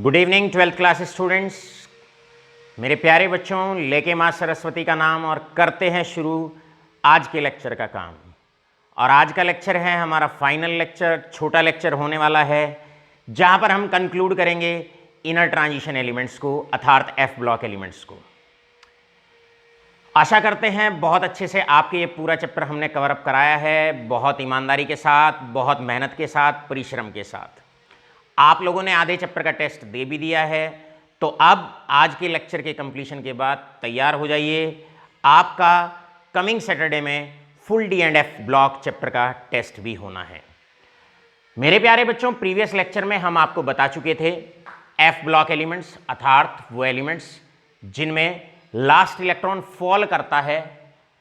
Good evening twelfth class students. मेरे प्यारे बच्चों, लेके माँ सरस्वती का नाम और करते हैं शुरू आज के लेक्चर का काम। और आज का लेक्चर है हमारा फाइनल लेक्चर, छोटा लेक्चर होने वाला है, जहाँ पर हम कंक्लूड करेंगे इनर ट्रांजिशन एलिमेंट्स को, अर्थात एफ ब्लॉक एलिमेंट्स को। आशा करते हैं बहुत अच्छे से आपके ये पूरा चैप्टर हमने कवर अप कराया है, बहुत ईमानदारी के साथ, बहुत मेहनत के साथ, परिश्रम के साथ। आप लोगों ने आधे चैप्टर का टेस्ट दे भी दिया है, तो अब आज के लेक्चर के कंप्लीशन के बाद तैयार हो जाइए। आपका कमिंग सैटरडे में full D and F block chapter का टेस्ट भी होना है। मेरे प्यारे बच्चों, प्रीवियस लेक्चर में हम आपको बता चुके थे एफ ब्लॉक एलिमेंट्स अर्थात वो एलिमेंट्स जिनमें लास्ट इलेक्ट्रॉन फॉल करता है,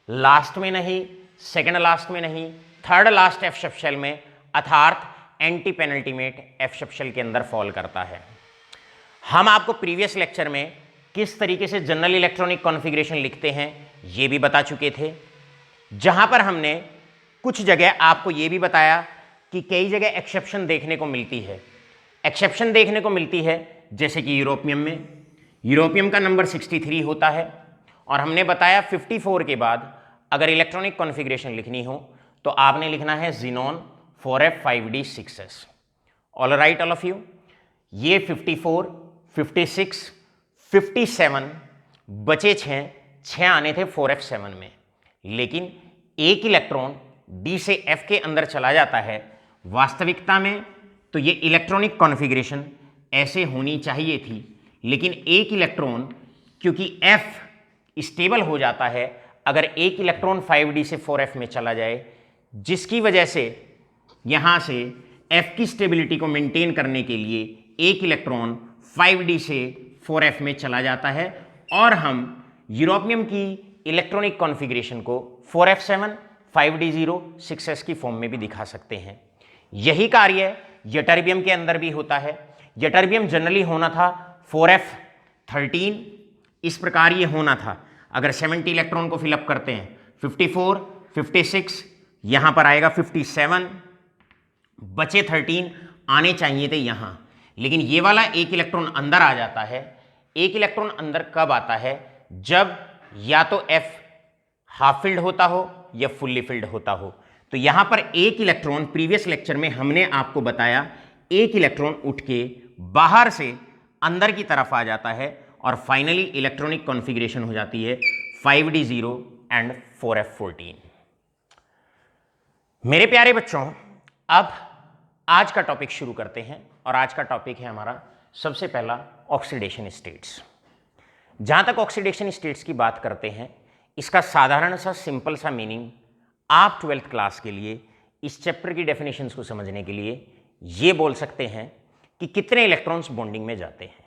लास्ट में नहीं, सेकेंड लास्ट में नहीं, third last F subshell में अर्थात antepenultimate F subshell के अंदर फॉल करता है। हम आपको प्रीवियस लेक्चर में किस तरीके से जनरल इलेक्ट्रॉनिक कॉन्फ़िगरेशन लिखते हैं ये भी बता चुके थे, जहां पर हमने कुछ जगह आपको ये भी बताया कि कई जगह एक्सेप्शन देखने को मिलती है। एक्सेप्शन देखने को मिलती है जैसे कि यूरोपियम में, यूरोपियम का नंबर 63 होता है और हमने बताया 54 के बाद अगर इलेक्ट्रॉनिक कॉन्फ़िगरेशन लिखनी हो तो आपने लिखना है xenon 4f5d6s। All right all of you, ये 54, 56, 57 बचे 6 आने थे 4f7 में, लेकिन एक इलेक्ट्रॉन डी से एफ के अंदर चला जाता है। वास्तविकता में तो ये इलेक्ट्रॉनिक कॉन्फ़िगरेशन ऐसे होनी चाहिए थी, लेकिन एक इलेक्ट्रॉन क्योंकि एफ स्टेबल हो जाता है अगर एक इलेक्ट्रॉन 5d से 4f में चला जाए, जिसकी वजह से यहाँ से f की स्टेबिलिटी को मेंटेन करने के लिए एक इलेक्ट्रॉन 5d से 4f में चला जाता है और हम यूरोपियम की इलेक्ट्रॉनिक कॉन्फ़िगरेशन को 4f7, 5d0, 6s की फॉर्म में भी दिखा सकते हैं। यही कार्य यटर्बियम के अंदर भी होता है। यटर्बियम जनरली होना था 4f13, इस प्रकार ये होना था। अगर 70 इलेक्ट्रॉन को फिलअप करते हैं 54, 56, यहाँ पर आएगा 57, बचे 13 आने चाहिए थे यहाँ, लेकिन ये वाला एक इलेक्ट्रॉन अंदर आ जाता है। एक इलेक्ट्रॉन अंदर कब आता है? जब या तो F हाफ फिल्ड होता हो या फुल्ली फिल्ड होता हो। तो यहाँ पर एक इलेक्ट्रॉन, प्रीवियस लेक्चर में हमने आपको बताया, एक इलेक्ट्रॉन उठ के बाहर से अंदर की तरफ आ जाता है और फाइनली इलेक्ट्रॉनिक कॉन्फ़िगरेशन हो जाती है 5d0 एंड 4f14। मेरे प्यारे बच्चों, अब आज का टॉपिक शुरू करते हैं और आज का टॉपिक है हमारा सबसे पहला ऑक्सीडेशन स्टेट्स। जहां तक ऑक्सीडेशन स्टेट्स की बात करते हैं, इसका साधारण सा सिंपल सा मीनिंग आप 12th क्लास के लिए इस चैप्टर की डेफिनेशंस को समझने के लिए ये बोल सकते हैं कि कितने इलेक्ट्रॉन्स बॉन्डिंग में जाते हैं।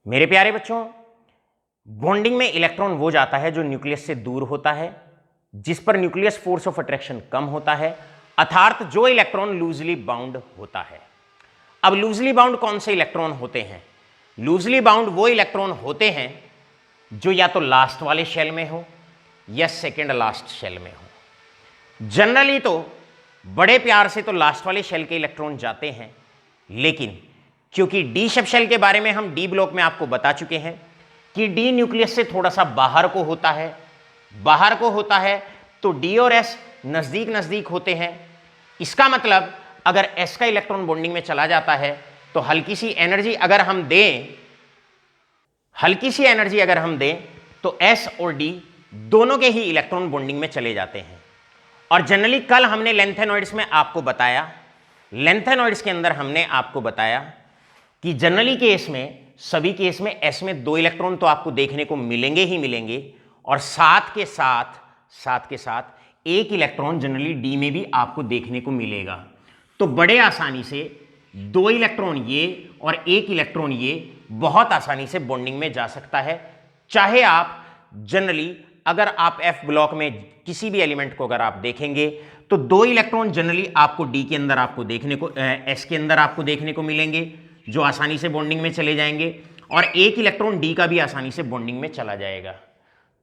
मेरे प्यारे बच्चों, बॉन्डिंग में इलेक्ट्रॉन वो जाता है जो न्यूक्लियस से दूर होता है, जिस पर न्यूक्लियस फोर्स ऑफ अट्रैक्शन कम होता है, अर्थात जो इलेक्ट्रॉन लूजली बाउंड होता है। अब लूजली बाउंड कौन से इलेक्ट्रॉन होते हैं? लूजली बाउंड वो इलेक्ट्रॉन होते हैं जो या तो लास्ट वाले शेल में हो या सेकेंड लास्ट शेल में हो। जनरली तो बड़े प्यार से तो लास्ट वाले शेल के इलेक्ट्रॉन जाते हैं, लेकिन क्योंकि डी सब शेल के बारे में हम डी ब्लॉक में आपको बता चुके हैं कि डी न्यूक्लियस से थोड़ा सा बाहर को होता है, तो डी और एस नजदीक नजदीक होते हैं। इसका मतलब अगर एस का इलेक्ट्रॉन बॉन्डिंग में चला जाता है तो हल्की सी एनर्जी अगर हम दें तो एस और डी दोनों के ही इलेक्ट्रॉन बॉन्डिंग में चले जाते हैं। और जनरली कल हमने लेंथेनॉइड्स में आपको बताया, लेंथेनॉइड्स के अंदर हमने आपको बताया कि जनरली केस में, सभी केस में एस में 2 इलेक्ट्रॉन तो आपको देखने को मिलेंगे ही मिलेंगे, और साथ के साथ एक इलेक्ट्रॉन जनरली डी में भी आपको देखने को मिलेगा। तो बड़े आसानी से 2 इलेक्ट्रॉन ये और 1 इलेक्ट्रॉन ये बहुत आसानी से बॉन्डिंग में जा सकता है। चाहे आप जनरली अगर आप एफ ब्लॉक में किसी भी एलिमेंट को अगर आप देखेंगे तो 2 इलेक्ट्रॉन जनरली आपको डी के अंदर आपको देखने को, एस के अंदर आपको देखने को मिलेंगे जो आसानी से बॉन्डिंग में चले जाएंगे, और 1 इलेक्ट्रॉन डी का भी आसानी से बॉन्डिंग में चला जाएगा।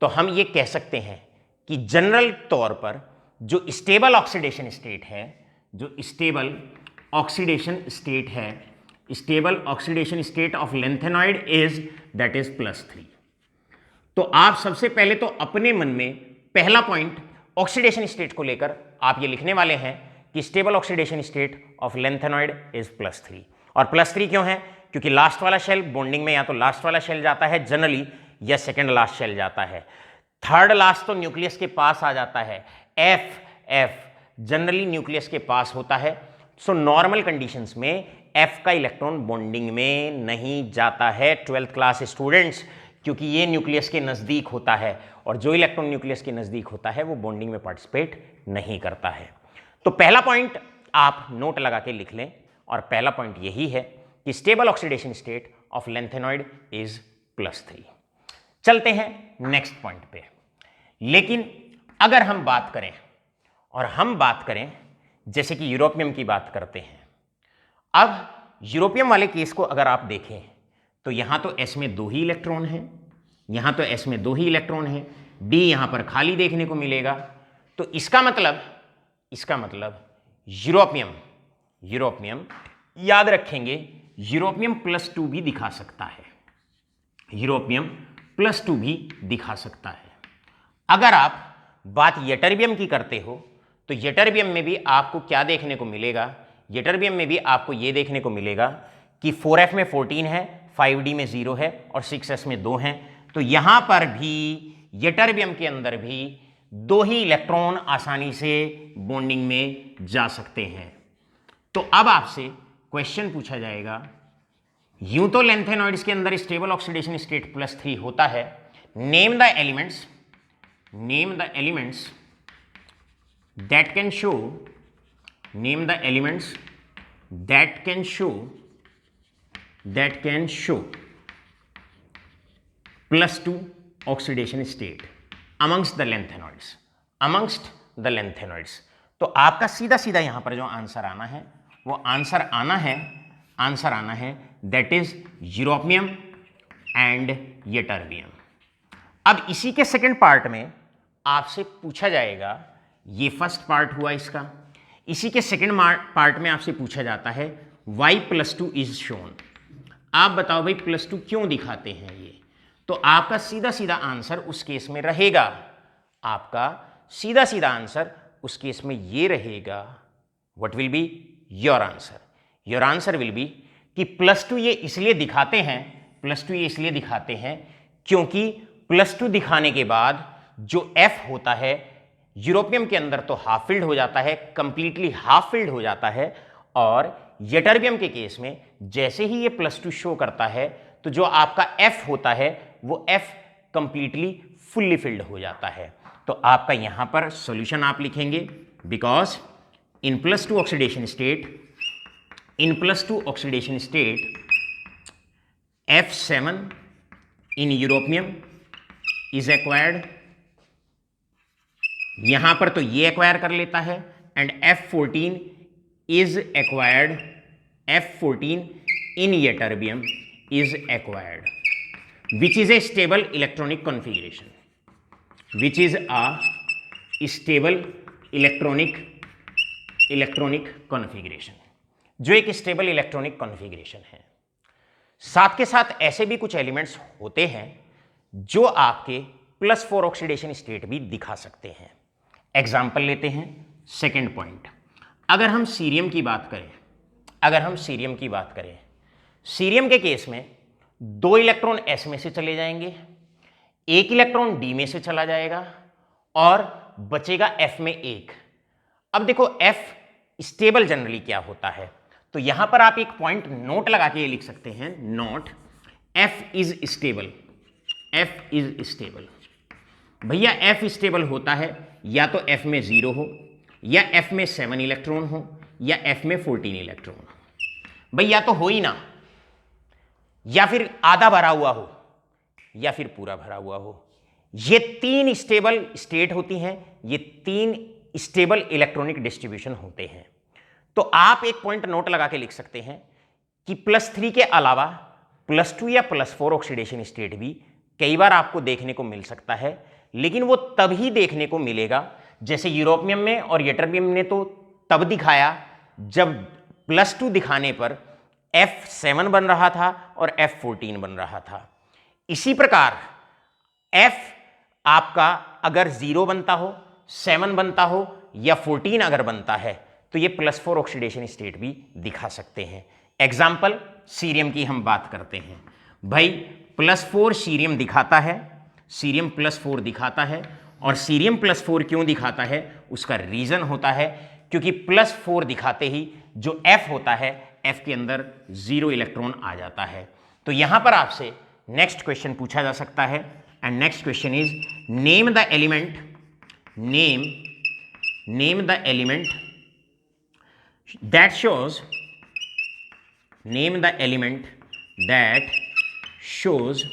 तो हम ये कह सकते हैं कि जनरल तौर पर जो स्टेबल ऑक्सीडेशन स्टेट है stable oxidation state of lanthanoid is that is +3। तो आप सबसे पहले तो अपने मन में पहला पॉइंट ऑक्सीडेशन स्टेट को लेकर आप ये लिखने वाले हैं कि stable oxidation state of lanthanoid is +3। और +3 क्यों है? क्योंकि लास्ट वाला शेल बॉन्डिंग में या तो लास्ट वाला शेल जाता है जनरली, या सेकेंड लास्ट शेल जाता है। थर्ड लास्ट तो न्यूक्लियस के पास आ जाता है, एफ जनरली न्यूक्लियस के पास होता है। सो नॉर्मल कंडीशंस में एफ का इलेक्ट्रॉन बॉन्डिंग में नहीं जाता है 12th क्लास स्टूडेंट्स, क्योंकि ये न्यूक्लियस के नज़दीक होता है और जो इलेक्ट्रॉन न्यूक्लियस के नज़दीक होता है वो बॉन्डिंग में पार्टिसिपेट नहीं करता है। तो पहला पॉइंट आप नोट लगा के लिख लें, और पहला पॉइंट यही है कि stable oxidation state of lanthanoid is +3। चलते हैं नेक्स्ट पॉइंट पे। लेकिन अगर हम बात करें, और हम बात करें जैसे कि यूरोपियम की बात करते हैं, अब यूरोपियम वाले केस को अगर आप देखें तो यहां तो S में 2 ही इलेक्ट्रॉन हैं, यहां तो S में 2 ही इलेक्ट्रॉन हैं, D यहां पर खाली देखने को मिलेगा। तो इसका मतलब यूरोपियम याद रखेंगे, यूरोपियम +2 भी दिखा सकता है, यूरोपियम +2 भी दिखा सकता है। अगर आप बात यटरबियम की करते हो तो यटरबियम में भी आपको क्या देखने को मिलेगा? यटरबियम में भी आपको यह देखने को मिलेगा कि 4f में 14 है, 5d में 0 है और 6s में 2 हैं। तो यहां पर भी यटरबियम के अंदर भी 2 ही इलेक्ट्रॉन आसानी से बॉन्डिंग में जा सकते हैं। तो अब आपसे क्वेश्चन पूछा जाएगा, यूं तो लैंथेनॉइड्स के अंदर स्टेबल ऑक्सीडेशन स्टेट +3 होता है, name the elements that can show +2 oxidation state amongst the lanthanolids। तो आपका सीधा सीधा यहां पर जो आंसर आना है वो आंसर आना है that is europium and ytterbium. अब इसी के सेकंड पार्ट में आपसे पूछा जाएगा, ये फर्स्ट पार्ट हुआ इसका, इसी के सेकंड पार्ट में आपसे पूछा जाता है वाई +2 इज शोन। आप बताओ भाई +2 क्यों दिखाते हैं ये? तो आपका सीधा सीधा आंसर उस केस में रहेगा, आपका सीधा सीधा आंसर उस केस में ये रहेगा, what will be your answer? Your answer will be कि +2 ये इसलिए दिखाते हैं क्योंकि +2 दिखाने के बाद जो F होता है यूरोपियम के अंदर तो हाफ फिल्ड हो जाता है, कंप्लीटली हाफ फिल्ड हो जाता है, और यटरबियम के केस में जैसे ही ये +2 शो करता है तो जो आपका F होता है वो F कंप्लीटली फुल्ली फिल्ड हो जाता है। तो आपका यहां पर सॉल्यूशन आप लिखेंगे, because in +2 oxidation state F7 in europium is acquired, यहां पर तो ये एक्वायर कर लेता है, and F14 is acquired, F14 in ytterbium is acquired, which is a stable electronic configuration, which is a stable electronic configuration, जो एक stable electronic configuration है। साथ के साथ ऐसे भी कुछ एलिमेंट्स होते हैं जो आपके +4 ऑक्सीडेशन स्टेट भी दिखा सकते हैं। एग्जाम्पल लेते हैं, सेकेंड पॉइंट, अगर हम सीरियम की बात करें, सीरियम के केस में 2 इलेक्ट्रॉन S में से चले जाएंगे, 1 इलेक्ट्रॉन D में से चला जाएगा और बचेगा F में 1। अब देखो F स्टेबल जनरली क्या होता है, तो यहां पर आप एक पॉइंट नोट लगा के ये लिख सकते हैं, नोट F इज स्टेबल। भैया F स्टेबल होता है या तो F में 0 हो, या F में 7 इलेक्ट्रॉन हो, या F में 14 इलेक्ट्रॉन हो। भाई या तो हो ही ना, या फिर आधा भरा हुआ हो, या फिर पूरा भरा हुआ हो। ये 3 स्टेबल स्टेट होती हैं, ये 3 स्टेबल इलेक्ट्रॉनिक डिस्ट्रीब्यूशन होते हैं। तो आप एक पॉइंट नोट लगा के लिख सकते हैं कि +3 के अलावा +2 या +4 ऑक्सीडेशन स्टेट भी कई बार आपको देखने को मिल सकता है, लेकिन वो तभी देखने को मिलेगा, जैसे यूरोपियम में और यटरबियम ने तो तब दिखाया जब +2 दिखाने पर F7 बन रहा था और F14 बन रहा था। इसी प्रकार F आपका अगर 0 बनता हो, 7 बनता हो या 14 अगर बनता है तो ये +4 ऑक्सीडेशन स्टेट भी दिखा सकते हैं। एग्जाम्पल सीरियम की हम बात करते हैं। भाई +4 सीरियम दिखाता है, सीरियम +4 दिखाता है, और सीरियम +4 क्यों दिखाता है उसका रीजन होता है क्योंकि +4 दिखाते ही जो F होता है, F के अंदर 0 इलेक्ट्रॉन आ जाता है। तो यहां पर आपसे नेक्स्ट क्वेश्चन पूछा जा सकता है, and next question is name the element, name the element that shows, name the element that shows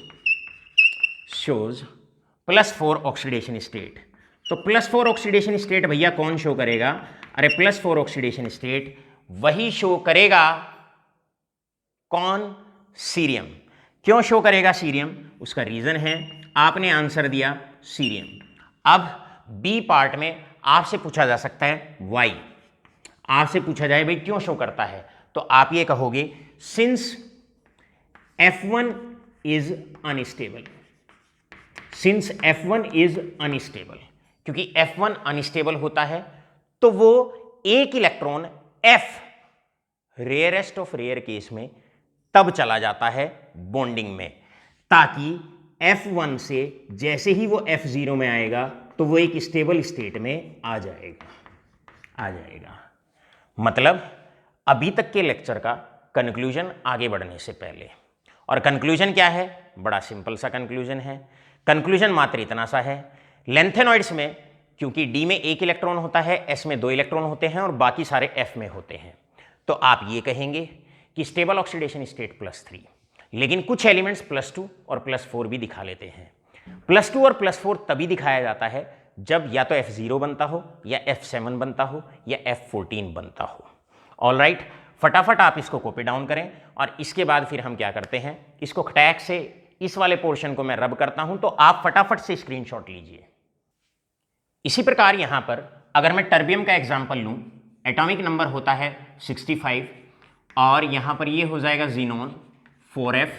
+4 oxidation state. तो +4 ऑक्सीडेशन स्टेट भैया कौन शो करेगा? अरे +4 ऑक्सीडेशन स्टेट वही शो करेगा, कौन? सीरियम। क्यों शो करेगा सीरियम? उसका रीजन है, आपने आंसर दिया सीरियम। अब बी पार्ट में आपसे पूछा जा सकता है वाई, आपसे पूछा जाए भाई क्यों शो करता है, तो आप ये कहोगे since F1 is unstable, since F1 is unstable, क्योंकि F1 अनस्टेबल होता है तो वो एक electron F rarest of rare case में तब चला जाता है बॉन्डिंग में, ताकि F1 से जैसे ही वो F0 में आएगा तो वो एक स्टेबल स्टेट में आ जाएगा। मतलब अभी तक के लेक्चर का कंक्लूजन आगे बढ़ने से पहले, और कंक्लूजन क्या है? बड़ा सिंपल सा कंक्लूजन है। कंक्लूजन मात्र इतना सा है, लेंथेनॉइड्स में क्योंकि D में एक इलेक्ट्रॉन होता है, S में 2 इलेक्ट्रॉन होते हैं और बाकी सारे F में होते हैं, तो आप ये कहेंगे कि स्टेबल ऑक्सीडेशन स्टेट +3, लेकिन कुछ एलिमेंट्स +2 और +4 भी दिखा लेते हैं। +2 और +4 तभी दिखाया जाता है जब या तो F0 बनता हो या F7 बनता हो या F14 बनता हो। ऑलराइट, फटाफट आप इसको कॉपी डाउन करें, और इसके बाद फिर हम क्या करते हैं, इसको टैग से इस वाले पोर्शन को मैं रब करता हूं, तो आप फटाफट से स्क्रीनशॉट लीजिए। इसी प्रकार यहां पर अगर मैं टर्बियम का एग्जांपल लूं, एटॉमिक नंबर होता है 65, और यहां पर ये हो जाएगा जीनोन 4f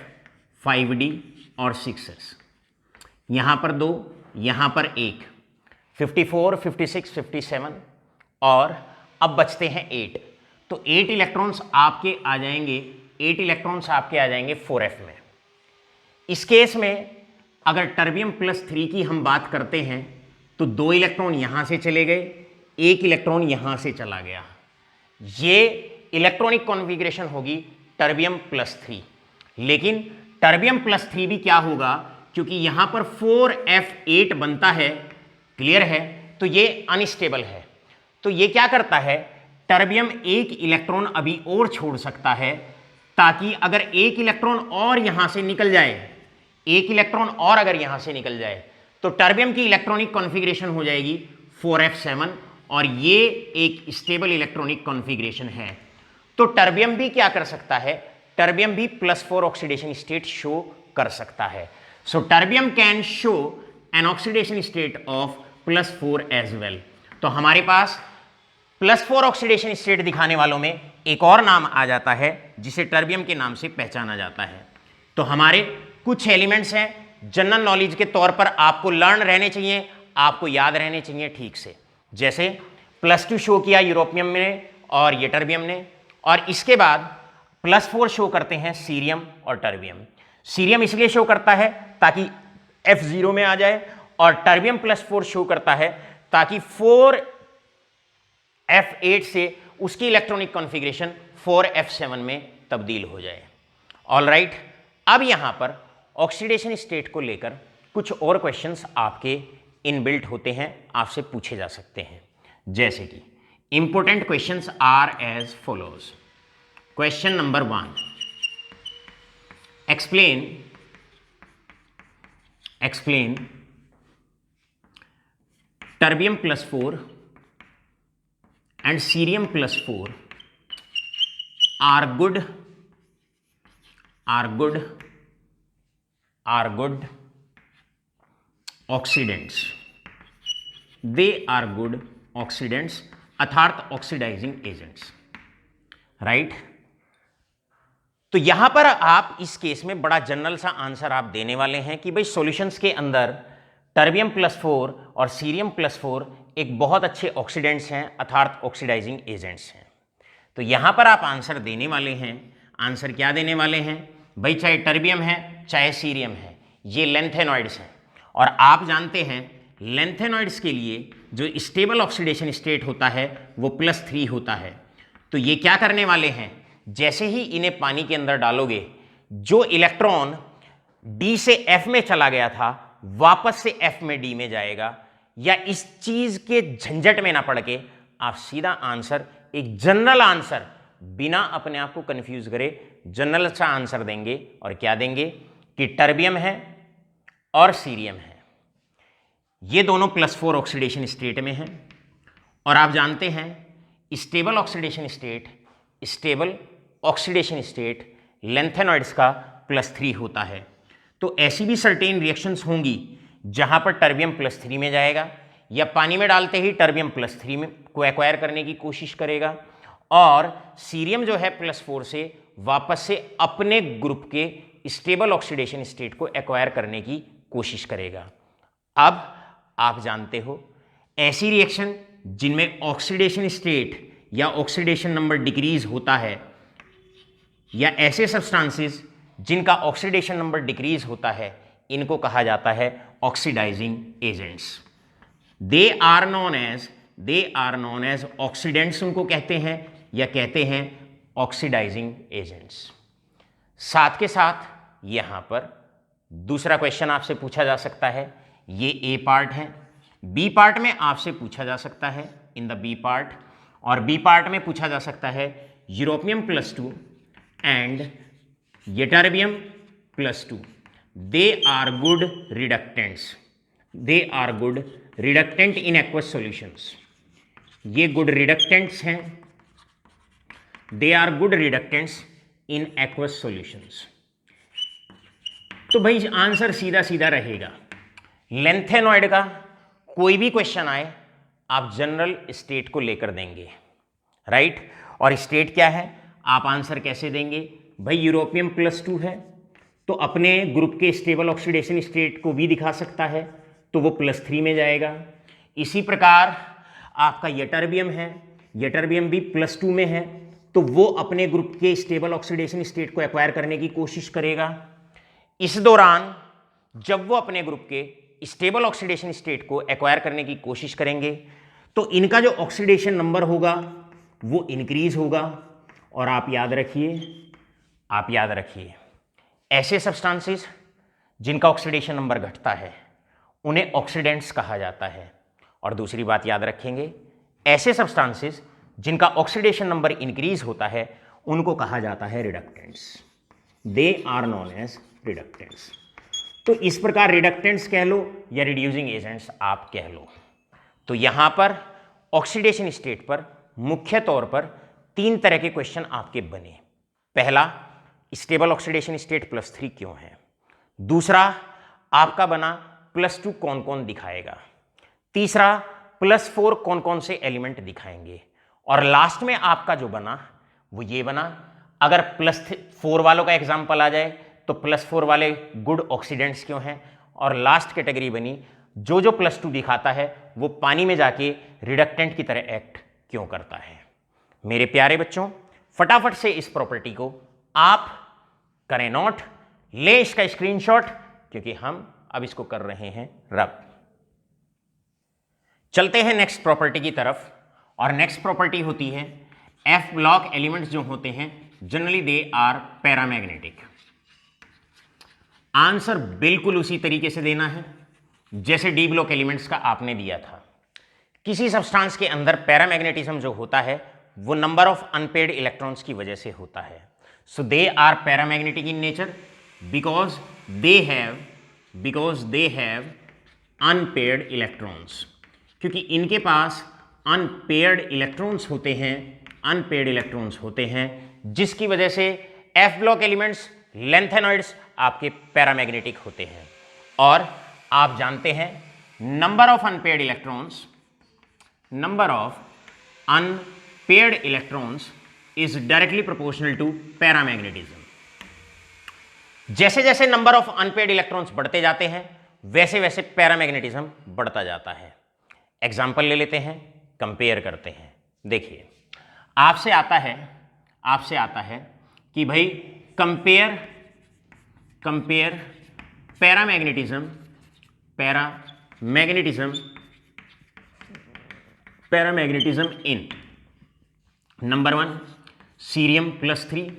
5d और 6s, यहां पर 2, यहां पर 1, 54 56 57, और अब बचते हैं 8, तो 8 इलेक्ट्रॉन्स आपके आ जाएंगे, 8 इलेक्ट्रॉन्स आपके आ जाएंगे 4f में। इस केस में अगर टर्बियम +3 की हम बात करते हैं तो 2 इलेक्ट्रॉन यहां से चले गए, 1 इलेक्ट्रॉन यहां से चला गया, ये इलेक्ट्रॉनिक कॉन्फ़िगरेशन होगी टर्बियम +3। लेकिन टर्बियम +3 भी क्या होगा, क्योंकि यहां पर 4f8 बनता है, क्लियर है, तो ये अनस्टेबल है। तो ये क्या करता है, टर्बियम 1 इलेक्ट्रॉन अभी और छोड़ सकता है, ताकि अगर 1 इलेक्ट्रॉन और यहां से निकल जाए, 1 इलेक्ट्रॉन और अगर यहां से निकल जाए तो टर्बियम की इलेक्ट्रॉनिक कॉन्फ़िगरेशन हो जाएगी 4f7, और ये एक स्टेबल इलेक्ट्रॉनिक कॉन्फ़िगरेशन है। तो टर्बियम भी क्या कर सकता है, टर्बियम भी +4 ऑक्सीडेशन स्टेट शो कर सकता है। So terbium can show an oxidation state of +4 as well. तो हमारे पास +4 ऑक्सीडेशन स्टेट दिखाने वालों में एक और नाम आ जाता है जिसे टर्बियम के नाम से पहचाना जाता है। तो हमारे कुछ एलिमेंट्स हैं, जनरल नॉलेज के तौर पर आपको लर्न रहने चाहिए, आपको याद रहने चाहिए ठीक से, जैसे +2 शो किया यूरोपियम ने और ये टर्बियम ने, और इसके बाद +4 शो करते हैं सीरियम और टर्बियम। सीरियम इसलिए शो करता है ताकि F0 में आ जाए, और टर्बियम +4 शो करता है ताकि 4f8 से उसकी इलेक्ट्रॉनिक कॉन्फ़िगरेशन 4f7 में तब्दील हो जाए। ऑलराइट, अब यहां पर ऑक्सीडेशन स्टेट को लेकर कुछ और क्वेश्चंस आपके इनबिल्ट होते हैं, आपसे पूछे जा सकते हैं, जैसे कि important questions are as follows. Question number 1, explain terbium +4 and cerium +4 are good oxidants, they are good oxidants अर्थात ऑक्सीडाइजिंग एजेंट्स, राइट। तो यहां पर आप इस केस में बड़ा जनरल सा आंसर आप देने वाले हैं कि भाई सॉल्यूशंस के अंदर टर्बियम +4 और सीरियम +4 एक बहुत अच्छे ऑक्सीडेंट्स हैं अर्थात ऑक्सीडाइजिंग एजेंट्स हैं। तो यहां पर आप आंसर देने वाले हैं, आंसर क्या देने वाले हैं भाई, चाहे टर्बियम है चाहे सीरियम है, ये लेंथेनॉइड्स हैं। और आप जानते हैं लेंथेनॉइड्स के लिए जो स्टेबल ऑक्सीडेशन स्टेट होता है वो +3 होता है। तो ये क्या करने वाले हैं, जैसे ही इन्हें पानी के अंदर डालोगे, जो इलेक्ट्रॉन डी से एफ में चला गया था वापस से एफ में डी में जाएगा, या इस चीज के झंझट में ना पड़ के आप सीधा आंसर, एक जनरल आंसर, बिना अपने आप को कंफ्यूज करे जनरल सा आंसर देंगे। और क्या देंगे कि टर्बियम है और सीरियम है, ये दोनों +4 ऑक्सीडेशन स्टेट में हैं। और आप जानते हैं स्टेबल ऑक्सीडेशन स्टेट लेंथेनॉइड्स का +3 होता है। तो ऐसी भी सर्टेन रिएक्शंस होंगी जहां पर टर्बियम +3 में जाएगा, या पानी में डालते ही टर्बियम +3 में को एक्वायर करने की कोशिश करेगा, और सीरियम जो है +4 से वापस से अपने ग्रुप के स्टेबल ऑक्सीडेशन स्टेट को एक्वायर करने की कोशिश करेगा। अब आप जानते हो ऐसी रिएक्शन जिनमें ऑक्सीडेशन स्टेट या ऑक्सीडेशन नंबर डिक्रीज होता है, या ऐसे सब्सटेंसेस जिनका ऑक्सीडेशन नंबर डिक्रीज होता है, इनको कहा जाता है oxidising agents. They are known as oxidants उनको कहते हैं, या कहते हैं ऑक्सीडाइजिंग एजेंट्स। साथ के साथ यहां पर दूसरा क्वेश्चन आपसे पूछा जा सकता है, ये ए पार्ट है, बी पार्ट में आपसे पूछा जा सकता है इन द बी पार्ट, और बी पार्ट में पूछा जा सकता है europium +2 and ytterbium +2 they are good reductant in aqueous solutions. ये गुड रिडक्टेंट्स हैं, they are good reductants in aqueous solutions. तो भाई आंसर सीधा सीधा रहेगा, लेंथेनॉइड का कोई भी क्वेश्चन आए आप जनरल स्टेट को लेकर देंगे, राइट। और स्टेट क्या है, आप आंसर कैसे देंगे भाई, यूरोपियम +2 है तो अपने ग्रुप के स्टेबल ऑक्सीडेशन स्टेट को भी दिखा सकता है, तो वो +3 में जाएगा। इसी प्रकार आपका यटर्बियम है, यटर्बियम भी +2 में है, तो वो अपने ग्रुप के स्टेबल ऑक्सीडेशन स्टेट को एक्वायर करने की कोशिश करेगा। इस दौरान जब वो अपने ग्रुप के स्टेबल ऑक्सीडेशन स्टेट को एक्वायर करने की कोशिश करेंगे, तो इनका जो ऑक्सीडेशन नंबर होगा वो इंक्रीज होगा। और आप याद रखिए ऐसे सब्सटेंसेस जिनका ऑक्सीडेशन नंबर घटता है उन्हें ऑक्सीडेंट्स कहा जाता है। और दूसरी बात याद रखेंगे, ऐसे सब्सटेंसेस जिनका ऑक्सीडेशन नंबर इंक्रीज होता है उनको कहा जाता है reductants. They are known as reductants. तो इस प्रकार रिडक्टेंट्स कह लो या रिड्यूसिंग एजेंट्स आप कह लो। तो यहां पर ऑक्सीडेशन स्टेट पर मुख्य तौर पर 3 तरह के क्वेश्चन आपके बने। पहला, स्टेबल ऑक्सीडेशन स्टेट +3 क्यों है। दूसरा आपका बना +2 कौन कौन दिखाएगा। तीसरा +4 कौन कौन से एलिमेंट दिखाएंगे। और लास्ट में आपका जो बना वो ये बना, अगर +4 वालों का एग्जाम्पल आ जाए तो +4 वाले गुड ऑक्सीडेंट्स क्यों हैं। और लास्ट कैटेगरी बनी जो जो +2 दिखाता है वो पानी में जाके रिडक्टेंट की तरह एक्ट क्यों करता है। मेरे प्यारे बच्चों, फटाफट से इस प्रॉपर्टी को आप करें नोट, ले इसका स्क्रीनशॉट, क्योंकि हम अब इसको कर रहे हैं रब। चलते हैं नेक्स्ट प्रॉपर्टी की तरफ। और नेक्स्ट प्रॉपर्टी होती है एफ ब्लॉक एलिमेंट्स जो होते हैं generally they are paramagnetic. Answer बिल्कुल उसी तरीके से देना है जैसे डी ब्लॉक एलिमेंट्स का आपने दिया था। किसी सब्सटेंस के अंदर पैरामैग्नेटिज्म जो होता है वो नंबर ऑफ अनपेयर्ड इलेक्ट्रॉन्स की वजह से होता है। So they are paramagnetic in nature because they have unpaired electrons, क्योंकि इनके पास अनपेयर्ड इलेक्ट्रॉन्स होते हैं, जिसकी वजह से एफ ब्लॉक एलिमेंट्स लेंथेनॉइड्स आपके पैरामैग्नेटिक होते हैं। और आप जानते हैं number of unpaired electrons is directly proportional to paramagnetism. जैसे जैसे नंबर ऑफ अनपेयर्ड इलेक्ट्रॉन्स बढ़ते जाते हैं वैसे वैसे पैरामैग्नेटिज्म बढ़ता जाता है। एग्जाम्पल ले लेते हैं, कंपेयर करते हैं। देखिए, आपसे आता है कि भाई कंपेयर पैरामैग्नेटिज्म इन नंबर 1 सीरियम +3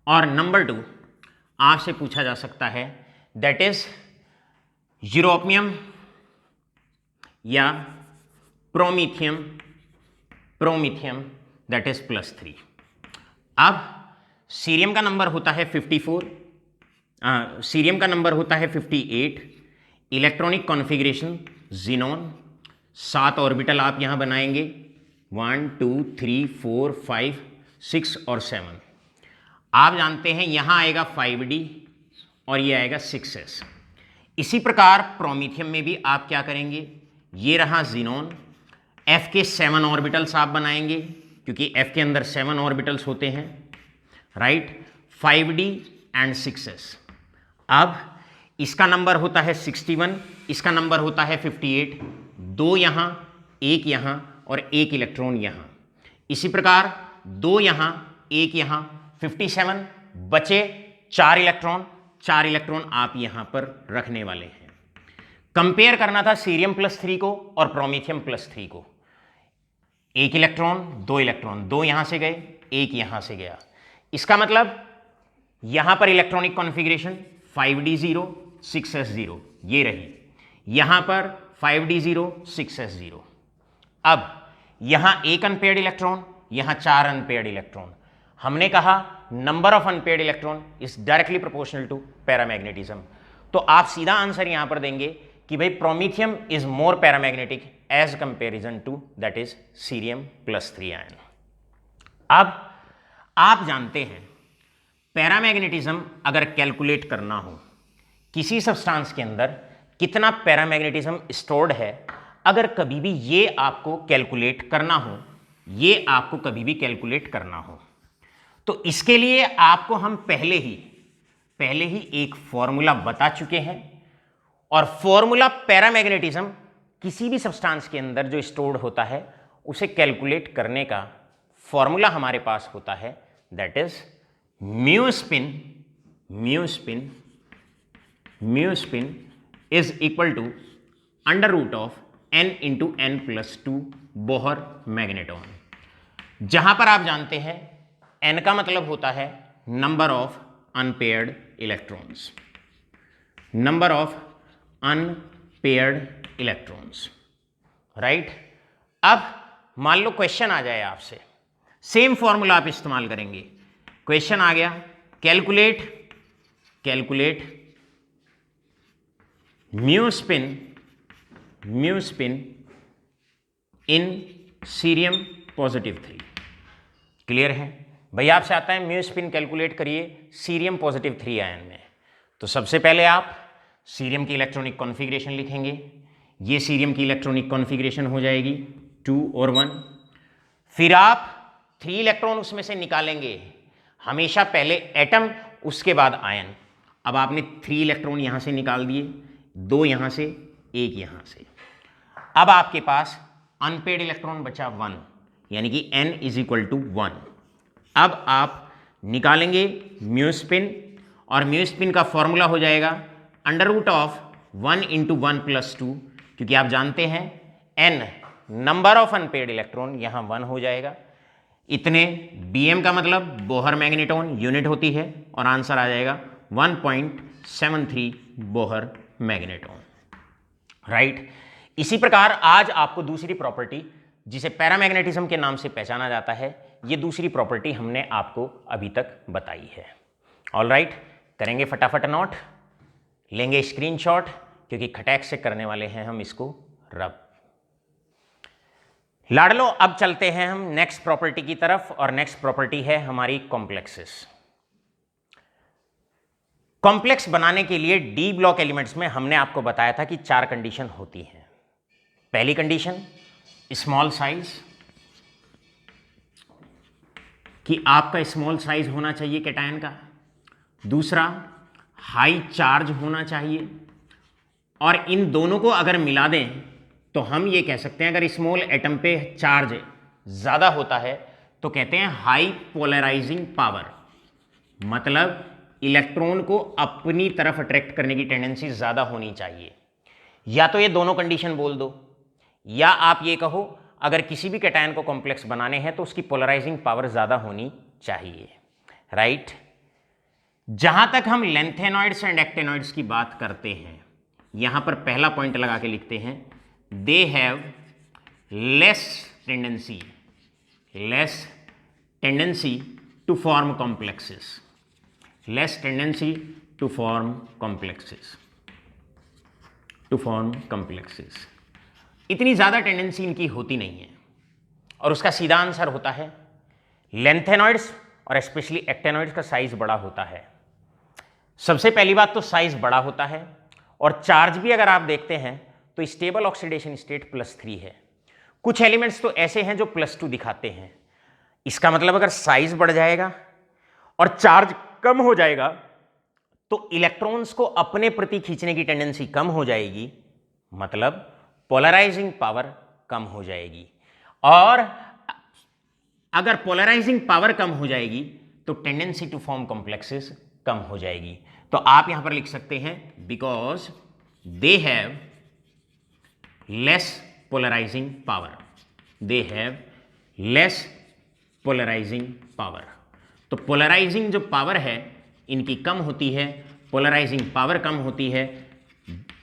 और नंबर 2 आपसे पूछा जा सकता है दैट इज यूरोपियम या प्रोमीथियम दैट इज +3। अब सीरियम का नंबर होता है 54, सीरियम का नंबर होता है 58, इलेक्ट्रॉनिक कॉन्फ़िगरेशन ज़ीनॉन, 7 ऑर्बिटल आप यहां बनाएंगे 1 2 3 4 5 6 और 7। आप जानते हैं यहां आएगा 5d और ये आएगा 6s। इसी प्रकार प्रोमीथियम में भी आप क्या करेंगे, ये रहा ज़ीनॉन, f के 7 ऑर्बिटल्स आप बनाएंगे क्योंकि f के अंदर 7 ऑर्बिटल्स होते हैं, राइट, 5d एंड 6s। अब इसका नंबर होता है 61, इसका नंबर होता है 58, 2 यहां, 1 यहां और 1 इलेक्ट्रॉन यहां। इसी प्रकार 2 यहां, 1 यहां, 57 बचे 4 इलेक्ट्रॉन आप यहां पर रखने वाले हैं। कंपेयर करना था सीरियम +3 को और प्रोमीथियम +3 को। 1 इलेक्ट्रॉन 2 इलेक्ट्रॉन, 2 यहां से गए, 1 यहां से गया। इसका मतलब यहां पर इलेक्ट्रॉनिक कॉन्फ़िगरेशन 5d0 6s0 ये रही, यहां पर 5d0 6s0। अब यहां 1 अनपेयर्ड इलेक्ट्रॉन, यहां 4 अनपेयर्ड इलेक्ट्रॉन। हमने कहा number of unpaired electron is directly proportional to paramagnetism, तो आप सीधा आंसर यहां पर देंगे कि भाई promethium is more paramagnetic as comparison to that is cerium +3 ion. अब आप जानते हैं पैरामैग्नेटिज्म अगर कैलकुलेट करना हो, किसी सब्सटेंस के अंदर कितना पैरामैग्नेटिज्म स्टोर्ड है, अगर कभी भी ये आपको कैलकुलेट करना हो तो इसके लिए आपको हम पहले ही एक फॉर्मूला बता चुके हैं। और फॉर्मूला पैरामैग्नेटिज्म किसी भी सब्सटेंस के अंदर जो स्टोर्ड होता है उसे कैलकुलेट करने का फॉर्मूला हमारे पास होता है that is mu spin is equal to √of n × n+2 Bohr magneton. जहां पर आप जानते हैं n का मतलब होता है number of unpaired electrons, right. अब मान लो क्वेश्चन आ जाए आपसे, सेम फॉर्मूला आप इस्तेमाल करेंगे। क्वेश्चन आ गया, calculate mu spin in cerium +3। Clear है भाई, आपसे आता है म्यू स्पिन कैलकुलेट करिए सीरियम +3 आयन में। तो सबसे पहले आप सीरियम की इलेक्ट्रॉनिक कॉन्फ़िगरेशन लिखेंगे, ये सीरियम की इलेक्ट्रॉनिक कॉन्फ़िगरेशन हो जाएगी 2 और 1। फिर आप 3 इलेक्ट्रॉन उसमें से निकालेंगे, हमेशा पहले एटम उसके बाद आयन। अब आपने 3 इलेक्ट्रॉन यहां से निकाल दिए, 2 यहां से, 1 यहां से। अब आपके पास अनपेयर्ड इलेक्ट्रॉन बचा 1, यानी कि n = 1। अब आप निकालेंगे म्यू स्पिन, और म्यू स्पिन का फॉर्मूला हो जाएगा √of 1 × 1+2, क्योंकि आप जानते हैं n number of unpaired electron यहां 1 हो जाएगा। इतने Bm का मतलब बोहर मैग्नेटॉन यूनिट होती है, और आंसर आ जाएगा 1.73 बोहर मैग्नेटॉन, राइट। इसी प्रकार आज आपको दूसरी प्रॉपर्टी जिसे पैरामैग्नेटिज्म के नाम से पहचाना जाता है, ये दूसरी प्रॉपर्टी हमने आपको अभी तक बताई है। ऑल राइट, करेंगे फटाफट नोट, लेंगे स्क्रीनशॉट, क्योंकि खटैक से करने वाले हैं हम इसको रब। लाडलो, अब चलते हैं हम नेक्स्ट प्रॉपर्टी की तरफ, और नेक्स्ट प्रॉपर्टी है हमारी कॉम्प्लेक्सेस। कॉम्प्लेक्स बनाने के लिए डी ब्लॉक एलिमेंट्स में हमने आपको बताया था कि 4 कंडीशन होती हैं। पहली कंडीशन स्मॉल साइज, कि आपका स्मॉल साइज होना चाहिए कैटायन का। दूसरा हाई चार्ज होना चाहिए, और इन दोनों को अगर मिला दें तो हम ये कह सकते हैं, अगर स्मॉल एटम पे चार्ज ज़्यादा होता है तो कहते हैं हाई पोलराइजिंग पावर, मतलब इलेक्ट्रॉन को अपनी तरफ अट्रैक्ट करने की टेंडेंसी ज़्यादा होनी चाहिए। या तो ये दोनों कंडीशन बोल दो, या आप ये कहो अगर किसी भी कैटायन को कॉम्प्लेक्स बनाने हैं तो उसकी पोलराइजिंग पावर ज़्यादा होनी चाहिए, राइट। जहां तक हम लेंथेनॉइड्स एंड एक्टेनॉइड्स की बात करते हैं, यहां पर पहला पॉइंट लगा के लिखते हैं, they have less tendency to form complexes, less tendency to form complexes, इतनी ज़्यादा टेंडेंसी इनकी होती नहीं है। और उसका सीधा आंसर होता है लेंथेनॉइड्स और स्पेशली एक्टेनॉइड्स का साइज बड़ा होता है। सबसे पहली बात तो साइज बड़ा होता है, और चार्ज भी अगर आप देखते हैं तो स्टेबल ऑक्सीडेशन स्टेट +3 है। कुछ एलिमेंट्स तो ऐसे हैं जो +2 दिखाते हैं। इसका मतलब अगर साइज बढ़ जाएगा और चार्ज कम हो जाएगा तो इलेक्ट्रॉन्स को अपने प्रति खींचने की टेंडेंसी कम हो जाएगी, मतलब पोलराइजिंग पावर कम हो जाएगी। और अगर पोलराइजिंग पावर कम हो जाएगी तो टेंडेंसी टू फॉर्म कॉम्प्लेक्सेस कम हो जाएगी। तो आप यहां पर लिख सकते हैं because they have less polarising power, they have less polarising power. तो पोलराइजिंग जो पावर है इनकी कम होती है, पोलराइजिंग पावर कम होती है,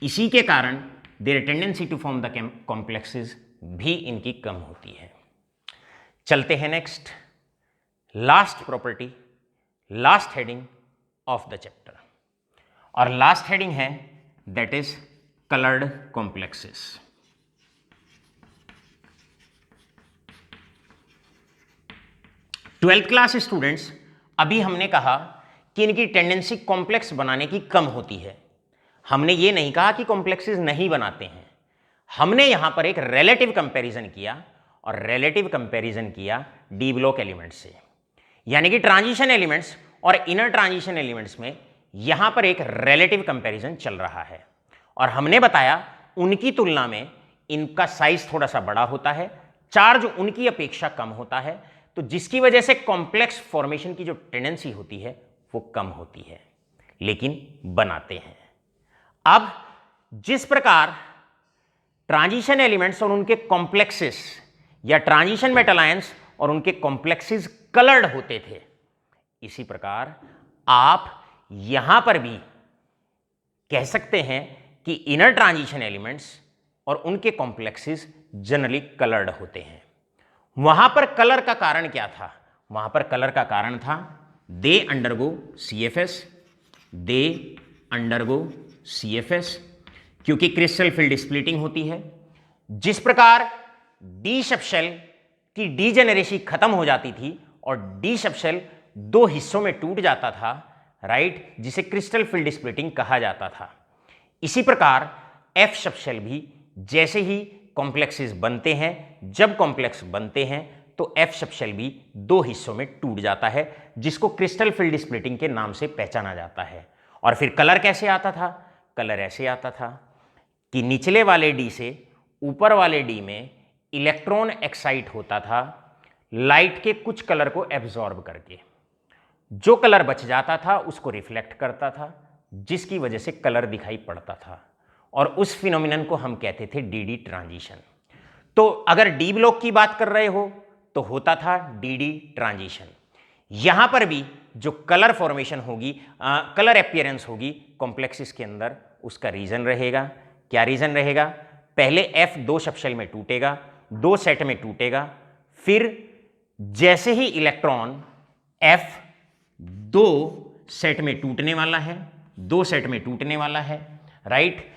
इसी के कारण their tendency to form the complexes भी इनकी कम होती है। चलते हैं next, last property, last heading of the chapter, और लास्ट हेडिंग है that is coloured complexes. Twelfth class students, अभी हमने कहा कि इनकी टेंडेंसी कॉम्प्लेक्स बनाने की कम होती है। हमने ये नहीं कहा कि कॉम्प्लेक्सेस नहीं बनाते हैं, हमने यहां पर एक रिलेटिव कंपैरिजन किया, और रिलेटिव कंपैरिजन किया डी ब्लॉक एलिमेंट्स से, यानी कि ट्रांजिशन एलिमेंट्स और इनर ट्रांजिशन एलिमेंट्स में यहां पर एक रिलेटिव कंपैरिजन चल रहा है। और हमने बताया उनकी तुलना में इनका साइज थोड़ा सा बड़ा होता है, चार्ज उनकी अपेक्षा कम होता है, तो जिसकी वजह से कॉम्प्लेक्स फॉर्मेशन की जो टेंडेंसी होती है वो कम होती है, लेकिन बनाते हैं। अब जिस प्रकार ट्रांजिशन एलिमेंट्स और उनके कॉम्प्लेक्सेस या ट्रांजिशन मेटल आयंस और उनके कॉम्प्लेक्सेस कलर्ड होते थे, इसी प्रकार आप यहां पर भी कह सकते हैं कि इनर ट्रांजिशन एलिमेंट्स और उनके कॉम्प्लेक्सेस जनरली कलर्ड होते हैं। वहां पर कलर का कारण क्या था? वहां पर कलर का कारण था दे अंडरगो CFS, क्योंकि क्रिस्टल फील्ड स्प्लिटिंग होती है। जिस प्रकार डी सबशेल की डीजेनेरेसी खत्म हो जाती थी और डी सबशेल दो हिस्सों में टूट जाता था, राइट, जिसे क्रिस्टल फील्ड स्प्लिटिंग कहा जाता था, इसी प्रकार एफ सबशेल भी जैसे ही कॉम्प्लेक्सेस बनते हैं, जब कॉम्प्लेक्स बनते हैं तो एफ सबशेल भी दो हिस्सों में टूट जाता है, जिसको क्रिस्टल फील्ड स्प्लिटिंग के नाम से पहचाना जाता है। और फिर कलर कैसे आता था? कलर ऐसे आता था कि निचले वाले डी से ऊपर वाले डी में इलेक्ट्रॉन एक्साइट होता था लाइट के कुछ कलर को एब्जॉर्ब करके, जो कलर बच जाता था उसको रिफ्लेक्ट करता था, जिसकी वजह से कलर दिखाई पड़ता था, और उस फिनोमिनन को हम कहते थे डीडी ट्रांजिशन। तो अगर डी ब्लॉक की बात कर रहे हो तो होता था डीडी ट्रांजिशन। यहां पर भी जो कलर फॉर्मेशन होगी, कलर अपीयरेंस होगी कॉम्प्लेक्सेस के अंदर, उसका रीजन रहेगा। क्या रीजन रहेगा? पहले एफ दो सबशेल में टूटेगा, दो सेट में टूटेगा, फिर जैसे ही इलेक्ट्रॉन एफ दो सेट में टूटने वाला है, दो सेट में टूटने वाला है, राइट,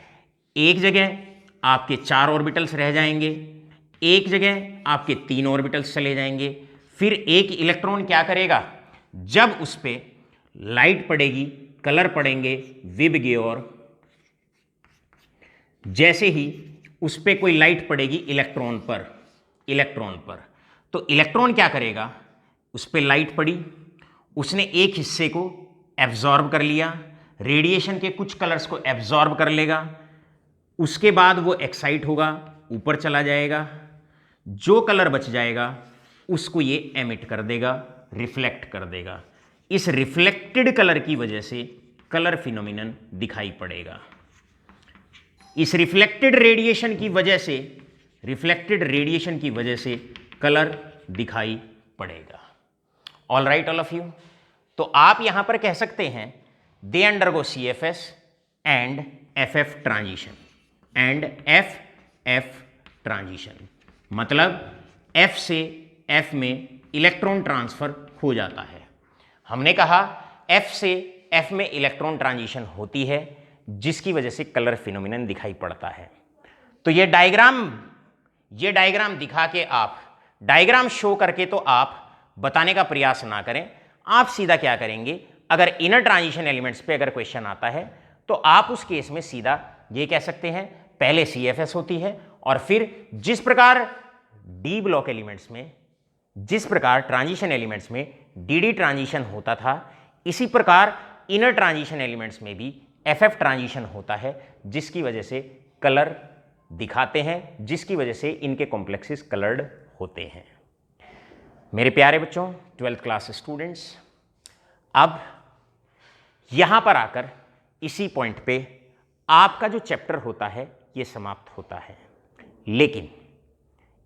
एक जगह आपके 4 ऑर्बिटल्स रह जाएंगे, एक जगह आपके 3 ऑर्बिटल्स चले जाएंगे। फिर एक इलेक्ट्रॉन क्या करेगा? जब उस पे लाइट पड़ेगी, कलर पड़ेंगे विब गेओर, जैसे ही उस पे कोई लाइट पड़ेगी इलेक्ट्रॉन पर, तो इलेक्ट्रॉन क्या करेगा? उस पे लाइट पड़ी, उसने एक हिस्से को एब्जॉर्ब कर लिया, रेडिएशन के कुछ कलर्स को एब्जॉर्ब कर लेगा, उसके बाद वो एक्साइट होगा, ऊपर चला जाएगा, जो कलर बच जाएगा उसको ये एमिट कर देगा, रिफ्लेक्ट कर देगा। इस रिफ्लेक्टेड कलर की वजह से कलर फिनोमिनन दिखाई पड़ेगा। इस रिफ्लेक्टेड रेडिएशन की वजह से कलर दिखाई पड़ेगा। All right all of you. तो आप यहां पर कह सकते हैं they undergo CFS and FF transition, मतलब F से F में इलेक्ट्रॉन ट्रांसफर हो जाता है। हमने कहा F से F में इलेक्ट्रॉन ट्रांजिशन होती है जिसकी वजह से कलर फिनोमिनन दिखाई पड़ता है। तो ये डायग्राम दिखा के आप, डायग्राम शो करके तो आप बताने का प्रयास ना करें। आप सीधा क्या करेंगे, अगर इनर ट्रांजिशन एलिमेंट्स पे अगर क्वेश्चन आता है तो आप उस केस में सीधा ये कह सकते हैं पहले CFS होती है और फिर जिस प्रकार डी ब्लॉक एलिमेंट्स में, जिस प्रकार ट्रांजिशन एलिमेंट्स में DD ट्रांजिशन होता था, इसी प्रकार इनर ट्रांजिशन एलिमेंट्स में भी FF ट्रांजिशन होता है जिसकी वजह से कलर दिखाते हैं, जिसकी वजह से इनके कॉम्प्लेक्सेस कलर्ड होते हैं। मेरे प्यारे बच्चों, 12th क्लास स्टूडेंट्स, अब यहां पर आकर इसी पॉइंट पे आपका जो चैप्टर होता है ये समाप्त होता है। लेकिन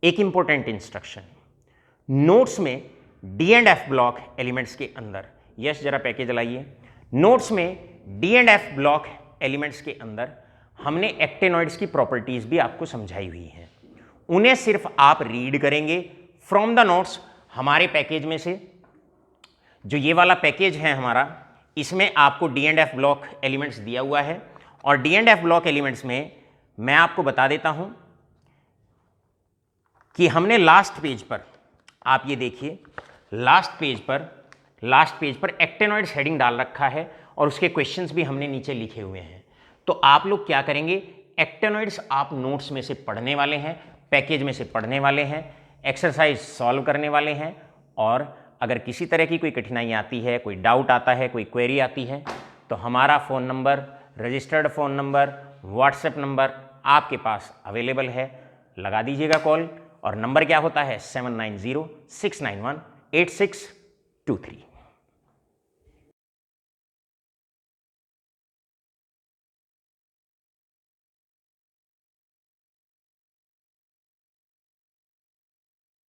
एक इंपॉर्टेंट इंस्ट्रक्शन, नोट्स में D and F block elements के अंदर, यश जरा पैकेज लाइए, नोट्स में D and F block elements के अंदर हमने एक्टेनॉइड्स की प्रॉपर्टीज भी आपको समझाई हुई हैं। उन्हें सिर्फ आप रीड करेंगे फ्रॉम द नोट्स। हमारे पैकेज में से जो ये वाला पैकेज है हमारा, इसमें आपको D and F block elements दिया हुआ है और D and F block elements में मैं आपको बता देता हूं कि हमने लास्ट पेज पर, आप ये देखिए, लास्ट पेज पर एक्टेनॉइड्स हेडिंग डाल रखा है और उसके क्वेश्चंस भी हमने नीचे लिखे हुए हैं। तो आप लोग क्या करेंगे, एक्टेनॉइड्स आप नोट्स में से पढ़ने वाले हैं, पैकेज में से पढ़ने वाले हैं, एक्सरसाइज सॉल्व करने वाले हैं, और अगर किसी तरह की कोई कठिनाई आती है, कोई डाउट आता है, कोई क्वेरी आती है, तो हमारा phone number, registered phone number, WhatsApp number आपके पास अवेलेबल है, लगा दीजिएगा कॉल। और नंबर क्या होता है 7906918623।